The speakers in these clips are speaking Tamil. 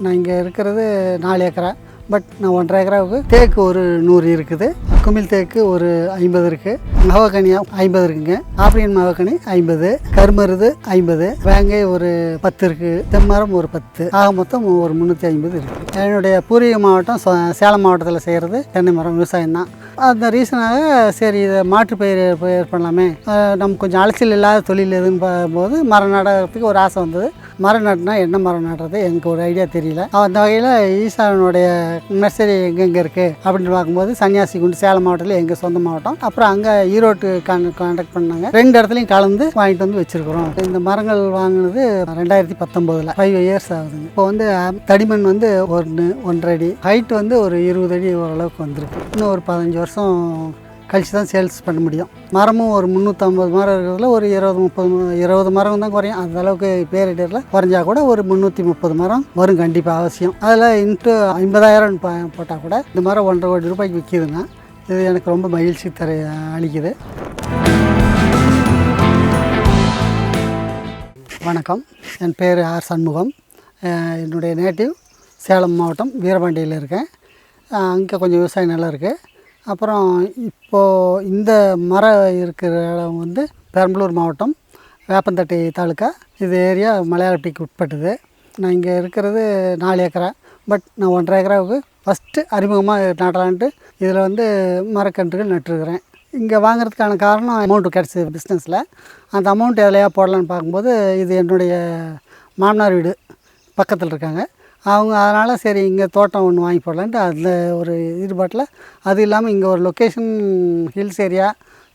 நான் இங்கே இருக்கிறது 4 ஏக்கரா. பட் நான் 1.5 ஏக்கராவுக்கு தேக்கு ஒரு 100 இருக்குது, குமிழ் தேக்கு ஒரு 50 இருக்குது, மகக்கனியா 50 இருக்குங்க, ஆப்பிரியன் மகக்கனி 50, கருமருது 50, வேங்கை ஒரு 10 இருக்குது, தெம்மரம் ஒரு 10, ஆக மொத்தம் ஒரு 350 இருக்குது. என்னுடைய பூர்வீக மாவட்டம் சேலம் மாவட்டத்தில் செய்கிறது தென்னை மரம் விவசாயம் தான். அந்த ரீசனாக சரி இதை மாற்று பயிர் பண்ணலாமே, நம்ம கொஞ்சம் அலைச்சல் இல்லாத தொழில் எதுன்னு பார்க்கும்போது மரம் நடுறதுக்கு ஒரு ஆசை வந்தது. மரம் நட்டுனா என்ன மரம் நடுறது எனக்கு ஒரு ஐடியா தெரியல. அந்த வகையில் ஈசானுடைய நர்சரி எங்கெங்கே இருக்குது அப்படின்னு பார்க்கும்போது சன்னியாசிகுண்டு சேலம் மாவட்டத்தில் எங்கள் சொந்த மாவட்டம். அப்புறம் அங்கே ஈரோட்டு கான்டாக்ட் பண்ணாங்க. 2 இடத்துலையும் கலந்து வாங்கிட்டு வந்து வச்சுருக்குறோம். இந்த மரங்கள் வாங்கினது 2019, 5 இயர்ஸ் ஆகுதுங்க. இப்போ வந்து தடிமண் வந்து 1.5 அடி, ஹைட் வந்து ஒரு 20 அடி ஓரளவுக்கு வந்திருக்கு. இன்னும் ஒரு 15 வருஷம் கழிச்சு தான் சேல்ஸ் பண்ண முடியும். மரமும் ஒரு 350 மரம் இருக்கிறதுல ஒரு 20 மரம் தான் குறையும். அந்த அளவுக்கு பேரிடரில் குறைஞ்சா கூட ஒரு 330 மரம் வரும் கண்டிப்பாக அவசியம். அதில் இன்ட்டு 50,000 போட்டால் கூட இந்த மரம் 1.5 கோடி ரூபாய்க்கு விற்கிதுன்னா இது எனக்கு ரொம்ப மகிழ்ச்சி அளிக்குது. வணக்கம், என் பேர் ஆர் சண்முகம். என்னுடைய நேட்டிவ் சேலம் மாவட்டம் வீரபாண்டியில் இருக்கேன். அங்கே கொஞ்சம் விவசாயம் நல்லா இருக்குது. அப்புறம் இப்போது இந்த மரம் இருக்கிற இடம் வந்து பெரம்பலூர் மாவட்டம் வேப்பந்தட்டை தாலுக்கா. இது ஏரியா மலையாளப்பட்டிக்கு உட்பட்டது. நான் இங்கே இருக்கிறது 4 ஏக்கரா. பட் நான் 1.5 ஏக்கராவுக்கு ஃபஸ்ட்டு அறிமுகமாக நடலான்ட்டு இதில் வந்து மரக்கன்றுகள் நட்டுருக்கிறேன். இங்கே வாங்குறதுக்கான காரணம் அமௌண்ட்டு கிடச்சி பிஸ்னஸில். அந்த அமௌண்ட் எதுலையா போடலான்னு பார்க்கும்போது இது என்னுடைய மாமனார் வீடு பக்கத்தில் இருக்காங்க அவங்க. அதனால் சரி இங்கே தோட்டம் ஒன்று வாங்கி போடலான்ட்டு அதில் ஒரு ஈடுபாட்டில், அது இல்லாமல் இங்கே ஒரு லொக்கேஷன் ஹில்ஸ் ஏரியா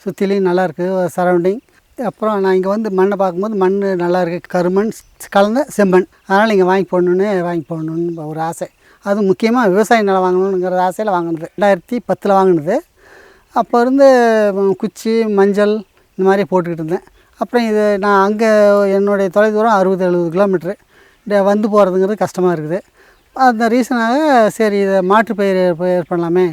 சுற்றிலையும் நல்லாயிருக்கு சரௌண்டிங். அப்புறம் நான் இங்கே வந்து மண்ணை பார்க்கும்போது மண் நல்லாயிருக்கு, கருமண் கலந்த செம்மண். அதனால் இங்கே வாங்கி போடணுன்னு ஒரு ஆசை. அது முக்கியமாக விவசாய நிலம் வாங்கணுங்கிற ஆசையில் வாங்கினது. 2010 வாங்கினது. அப்போ இருந்து குச்சி மஞ்சள் இந்த மாதிரி போட்டுக்கிட்டு இருந்தேன். அப்புறம் இது நான் அங்கே என்னுடைய தொலைதூரம் 60-70 கிலோமீட்ரு வந்து போகிறதுங்கிறது கஷ்டமாக இருக்குது. அந்த ரீசனாக சரி இதை மாற்று பயிர் பண்ணலாமே,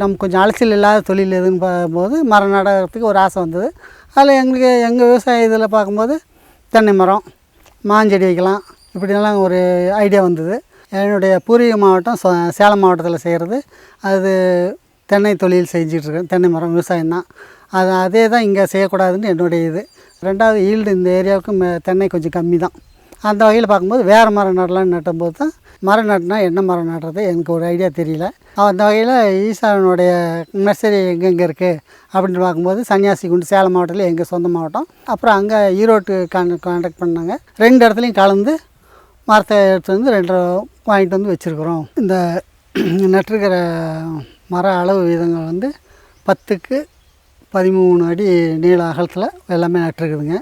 நம்ம கொஞ்சம் அலைச்சல் இல்லாத தொழில் எதுன்னு பார்க்கும்போது மரம் நடுறதுக்கு ஒரு ஆசை வந்தது. அதில் எங்கள் விவசாய இதில் பார்க்கும்போது தென்னை மரம், மாஞ்செடி வைக்கலாம் இப்படியெல்லாம் ஒரு ஐடியா வந்தது. என்னுடைய பூர்வீக மாவட்டம் சேலம் மாவட்டத்தில் செய்கிறது அது தென்னை தொழில் செஞ்சிட்ருக்கேன். தென்னை மரம் விவசாயம் தான். அதே தான் இங்கே செய்யக்கூடாதுன்னு என்னுடைய இது. 2வது ஈல்டு இந்த ஏரியாவுக்கு தென்னை கொஞ்சம் கம்மி தான். அந்த வகையில் பார்க்கும்போது வேறு மரம் நடலான்னு நட்டும்போது தான் மரம் நட்டுனா என்ன மரம் நடுறது எனக்கு ஒரு ஐடியா தெரியல. அந்த வகையில் ஈசானுடைய நர்சரி எங்கெங்கே இருக்குது அப்படின்னு பார்க்கும்போது சன்னியாசிகுண்டு சேலம் மாவட்டத்தில் எங்கள் சொந்த மாவட்டம். அப்புறம் அங்கே ஈரோட்டு கான்டாக்ட் பண்ணாங்க. 2 இடத்துலையும் கலந்து மரத்தை எடுத்து வந்து 2 வாங்கிட்டு வந்து வச்சுருக்குறோம். இந்த நட்டுருக்கிற மர அளவு வீதங்கள் வந்து 10க்கு 13 அடி நீள அகலத்தில் எல்லாமே நட்டுருக்குதுங்க.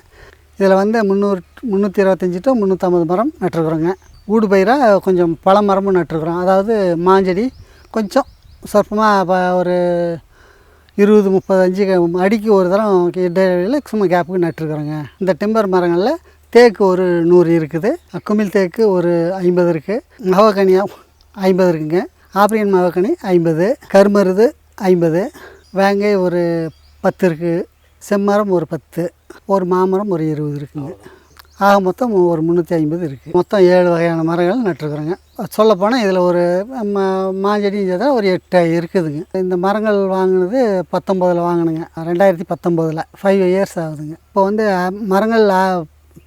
இதில் வந்து 325 to 350 மரம் நட்டுருக்குறோங்க. ஊடு பயிராக கொஞ்சம் பல மரமும் நட்டுருக்குறோம். அதாவது மாஞ்செடி கொஞ்சம் சொற்பமாக ஒரு 20-35 அடிக்கு ஒரு தரம் இடைவெளியில் சும்மா கேப்புக்கு நட்டுருக்குறோங்க. இந்த டிம்பர் மரங்களில் தேக்கு ஒரு 100 இருக்குது, குமிழ் தேக்கு ஒரு 50 இருக்குது, மகக்கனியா 50 இருக்குங்க, ஆப்பிரியன் மகக்கனி 50, கருமருது 50, வேங்கை ஒரு 10 இருக்குது, செம்மரம் ஒரு 10, ஒரு மாமரம் ஒரு 20 இருக்குங்க. ஆக மொத்தம் ஒரு 350 இருக்குது. மொத்தம் 7 வகையான மரங்கள் நட்டுருக்குறோங்க. சொல்லப்போனால் இதில் ஒரு மாஞ்செடி ஒரு 8 இருக்குதுங்க. இந்த மரங்கள் வாங்கினது 19 வாங்கினுங்க, 2019, 5 இயர்ஸ் ஆகுதுங்க. இப்போ வந்து மரங்கள்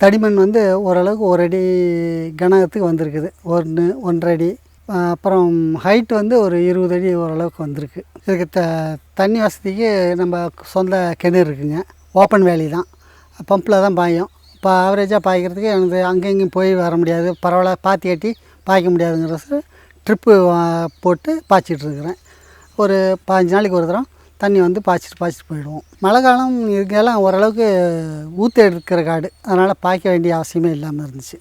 தடிமண் வந்து ஓரளவுக்கு 1 அடி கனத்துக்கு வந்திருக்குது, 1.5 அடி. அப்புறம் ஹைட் வந்து ஒரு 20 அடி ஓரளவுக்கு வந்திருக்கு. இதுக்கு தண்ணி வசதிக்கு நம்ம சொந்த கிணறு இருக்குங்க. ஓப்பன் வேலி தான், பம்பில் தான் பாயும். இப்போ ஆவரேஜாக பாய்க்கிறதுக்கு எனக்கு அங்கெங்கேயும் போய் வர முடியாது, பரவாயில்ல பாத்தி கட்டி பாய்க்க முடியாதுங்கிறது ட்ரிப்பு போட்டு பாய்ச்சிட்ருக்குறேன். ஒரு 15 நாளைக்கு ஒரு தரம் தண்ணி வந்து பாய்ச்சிட்டு போயிடுவோம். மழை காலம் இதுக்கெல்லாம் ஓரளவுக்கு ஊற்று எடுக்கிற காடு, அதனால் பாய்க்க வேண்டிய அவசியமே இல்லாமல் இருந்துச்சு.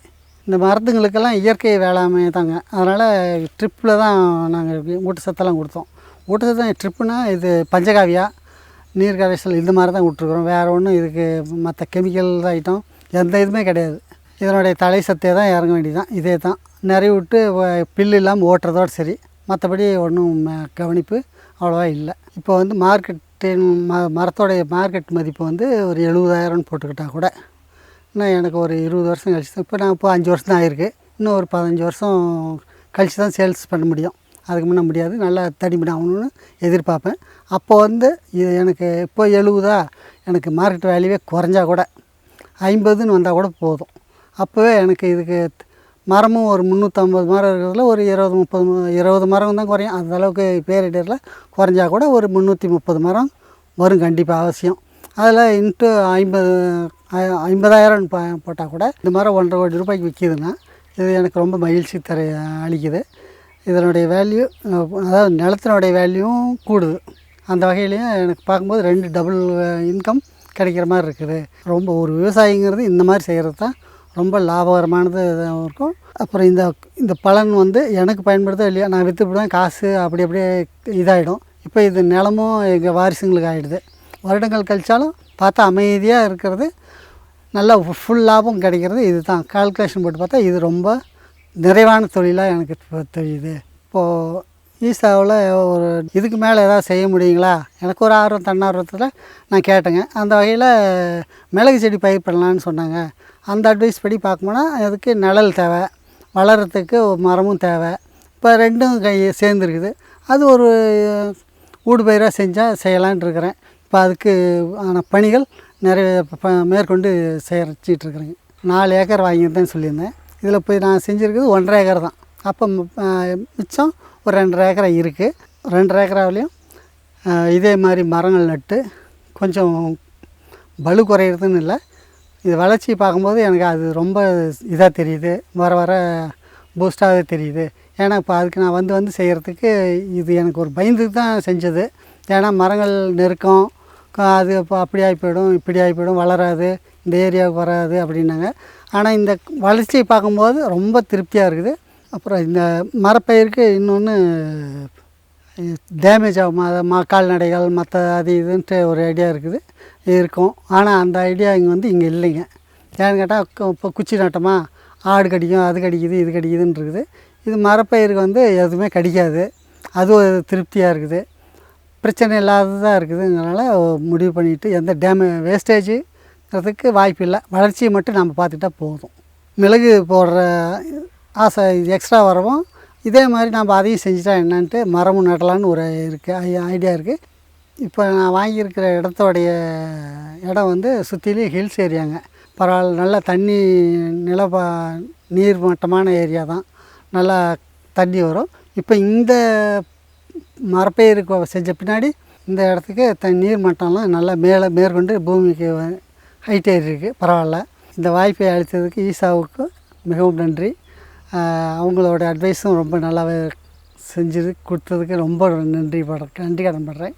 இந்த மரத்துங்களுக்கெல்லாம் இயற்கை வேளாண்மை தாங்க. அதனால் ட்ரிப்பில் தான் நாங்கள் ஊட்டச்சத்தெல்லாம் கொடுத்தோம். ஊட்டச்சத்து ட்ரிப்புனா இது பஞ்சகாவியா நீர் கரைசல் இந்த மாதிரி தான் விட்ருக்குறோம். வேறு ஒன்றும் இதுக்கு மற்ற கெமிக்கல் ஐட்டம் எந்த இதுவுமே கிடையாது. இதனுடைய தலை சத்தே தான் இறங்க வேண்டியதான். இதே தான் நிறைய விட்டு பில்லு இல்லாமல் ஓட்டுறதோடு சரி, மற்றபடி ஒன்றும் கவனிப்பு அவ்வளோவா இல்லை. இப்போ வந்து மரத்தோடைய மார்க்கெட் மதிப்பு வந்து ஒரு 70,000 போட்டுக்கிட்டால் கூட இன்னும் எனக்கு ஒரு 20 வருஷம் கழிச்சு, இப்போ நான் 5 வருஷம் தான் ஆகிருக்கு. இன்னும் ஒரு 15 வருஷம் கழிச்சு தான் சேல்ஸ் பண்ண முடியும். அதுக்கு முன்னே முடியாது. நல்லா தடிமன் ஆகணும்னு எதிர்பார்ப்பேன். அப்போ வந்து இது எனக்கு இப்போ 70 எனக்கு மார்க்கெட் வேல்யூவே குறைஞ்சா கூட 50ன்னு வந்தால் கூட போதும். அப்போவே எனக்கு இதுக்கு மரமும் ஒரு 350 மரம் இருக்கிறதுல ஒரு 20 மரம் தான் குறையும். அந்த அளவுக்கு பேரிடரில் குறைஞ்சா கூட ஒரு 330 மரம் வரும் கண்டிப்பாக அவசியம். அதில் இன்ட்டு 50,000 போட்டால் கூட இந்த மரம் 1,50,00,000 ரூபாய்க்கு விற்கிதுன்னா இது எனக்கு ரொம்ப மகிழ்ச்சி அளிக்குது. இதனுடைய வேல்யூ, அதாவது நிலத்தினுடைய வேல்யூவும் கூடுது. அந்த வகையிலையும் எனக்கு பார்க்கும்போது 2 டபுள் இன்கம் கிடைக்கிற மாதிரி இருக்குது. ரொம்ப ஒரு விவசாயிங்கிறது இந்த மாதிரி செய்கிறது தான் ரொம்ப லாபகரமானது இருக்கும். அப்புறம் இந்த பலன் வந்து எனக்கு பயன்படுத்த இல்லையா, நான் விற்றுப்பிடுவேன், காசு அப்படியே இதாகிடும். இப்போ இது நிலமும் எங்கள் வாரிசுங்களுக்கு ஆகிடுது. வருடங்கள் கழித்தாலும் பார்த்தா அமைதியாக இருக்கிறது, நல்லா ஃபுல் லாபம் கிடைக்கிறது. இது தான் கால்குலேஷன் போட்டு பார்த்தா இது ரொம்ப நிறைவான தொழிலாக எனக்கு இப்போ தெரியுது. இப்போது ஈசாவில் ஒரு இதுக்கு மேலே ஏதாவது செய்ய முடியுங்களா, எனக்கு ஒரு ஆர்வம், தன்னார்வத்தில் நான் கேட்டேங்க. அந்த வகையில் மிளகு செடி பயிர் பண்ணலான்னு சொன்னாங்க. அந்த அட்வைஸ் படி பார்க்கணுன்னா அதுக்கு நிழல் தேவை, வளர்கிறதுக்கு மரமும் தேவை. இப்போ 2ம் சேர்ந்துருக்குது. அது ஒரு ஊடு பயிராக செய்யலான் இருக்கிறேன். இப்போ அதுக்கு ஆன பணிகள் நிறைய மேற்கொண்டு செஞ்சிட்ருக்குறேங்க. 4 ஏக்கர் வாங்கியிருந்தேன்னு சொல்லியிருந்தேன். இதில் போய் நான் செஞ்சுருக்குது 1,5 ஏக்கர் தான். அப்போ மிச்சம் ஒரு 2,5 ஏக்கரா இருக்குது. 2,5 ஏக்கராவிலையும் இதே மாதிரி மரங்கள் நட்டு கொஞ்சம் பலு குறையிறதுன்னு இல்லை, இது வளர்ச்சி பார்க்கும்போது எனக்கு அது ரொம்ப இதாக தெரியுது, வர பூஸ்டாகவே தெரியுது. ஏன்னா இப்போ அதுக்கு நான் வந்து செய்கிறதுக்கு இது எனக்கு ஒரு பயந்துக்கு தான் செஞ்சது. ஏன்னா மரங்கள் நெருக்கம், அது இப்போ அப்படி ஆகி போயிடும், இப்படி ஆகி போயிடும், வளராது, இந்த ஏரியாவுக்கு வராது அப்படின்னாங்க. ஆனால் இந்த வளர்ச்சியை பார்க்கும்போது ரொம்ப திருப்தியாக இருக்குது. அப்புறம் இந்த மரப்பயிருக்கு இன்னொன்று டேமேஜ் ஆகும், அதை கால்நடைகள் மற்ற அது இதுன்ட்டு ஒரு ஐடியா இருக்கும். ஆனால் அந்த ஐடியா இங்கே இல்லைங்க. ஏன்னு கேட்டால் இப்போ குச்சி நட்டமா ஆடு கடிக்கும், அது கடிக்குது, இது கடிக்குதுன்னு இருக்குது. இது மரப்பயிருக்கு எதுவுமே கடிக்காது, அது ஒரு திருப்தியாக இருக்குது, பிரச்சனை இல்லாததாக இருக்குதுங்கிறனால முடிவு பண்ணிவிட்டு எந்த வேஸ்டேஜுங்கிறதுக்கு வாய்ப்பு இல்லை. வளர்ச்சியை மட்டும் நம்ம பார்த்துக்கிட்டா போதும். மிளகு போடுற ஆசை எக்ஸ்ட்ரா வரவும் இதே மாதிரி நம்ம அதையும் செஞ்சுட்டா என்னன்ட்டு மரமும் நடலான்னு ஒரு ஐடியா இருக்குது. இப்போ நான் வாங்கியிருக்கிற இடத்தோடைய இடம் சுற்றிலும் ஹில்ஸ் ஏரியாங்க. பரவாயில்ல, நல்லா தண்ணி நீர் மட்டமான ஏரியா தான், நல்லா தண்ணி வரும். இப்போ இந்த மரப்பயிருக்கு செஞ்ச பின்னாடி இந்த இடத்துக்கு நீர் மட்டம்லாம் நல்லா மேற்கொண்டு பூமிக்கு ஹைட் ஏறி இருக்குது. பரவாயில்ல. இந்த வாய்ப்பை அளித்ததுக்கு ஈசாவுக்கு மிகவும் நன்றி. அவங்களோட அட்வைஸும் ரொம்ப நல்லாவே செஞ்சு கொடுத்ததுக்கு ரொம்ப நன்றி கடன் படுறேன்.